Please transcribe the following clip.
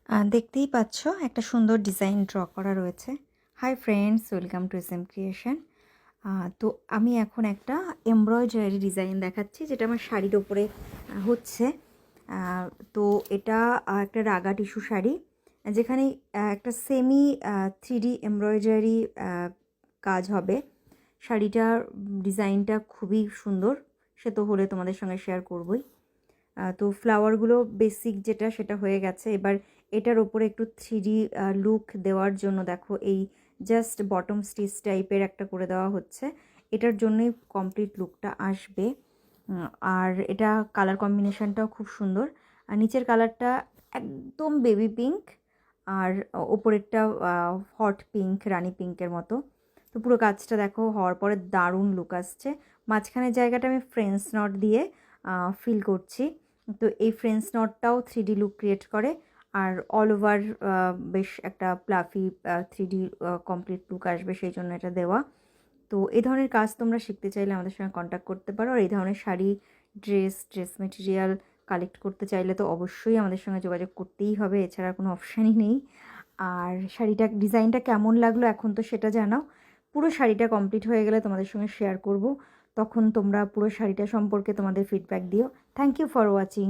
দেখতেই পাচ্ছ একটা সুন্দর ডিজাইন ড্র করা রয়েছে। Hi friends, welcome to SM creation. তো আমি এখন একটা এমব্রয়ডারি ডিজাইন দেখাচ্ছি, যেটা আমার শাড়ির ওপরে হচ্ছে। তো এটা একটা রাগা টিস্যু শাড়ি, যেখানে একটা সেমি 3D এমব্রয়ডারি কাজ হবে। শাড়িটার ডিজাইনটা খুবই সুন্দর, সে তো হলে তোমাদের সঙ্গে শেয়ার করবই। তো ফ্লাওয়ারগুলো বেসিক যেটা সেটা হয়ে গেছে। এবার এটার ওপরে একটু 3D লুক দেওয়ার জন্য দেখো এই জাস্ট বটম স্টিচ টাইপের একটা করে দেওয়া হচ্ছে। এটার জন্যই কমপ্লিট লুকটা আসবে। আর এটা কালার কম্বিনেশনটাও খুব সুন্দর। আর নিচের কালারটা একদম বেবি পিঙ্ক, আর ওপরেরটা হট পিঙ্ক, রানি পিঙ্কের মতো। তো পুরো কাজটা দেখো হওয়ার পরে দারুণ লুক আসছে। মাঝখানের জায়গাটা আমি ফ্রেঞ্চ নট দিয়ে ফিল করছি। তো এই ফ্রেঞ্চ নটটাও 3D লুক ক্রিয়েট করে, আর অল ওভার বেশ একটা প্লাফি 3D কমপ্লিট লুক আসবে, সেই জন্য এটা দেওয়া। তো এই ধরনের কাজ তোমরা শিখতে চাইলে আমাদের সঙ্গে কন্ট্যাক্ট করতে পারো। আর এই ধরনের শাড়ি, ড্রেস মেটেরিয়াল কালেক্ট করতে চাইলে তো অবশ্যই আমাদের সঙ্গে যোগাযোগ করতেই হবে, এছাড়া কোনো অপশানই নেই। আর শাড়িটা ডিজাইনটা কেমন লাগলো এখন তো সেটা জানাও। পুরো শাড়িটা কমপ্লিট হয়ে গেলে তোমাদের সঙ্গে শেয়ার করব, তখন তোমরা পুরো শাড়িটা সম্পর্কে তোমাদের ফিডব্যাক দিও। Thank you for watching.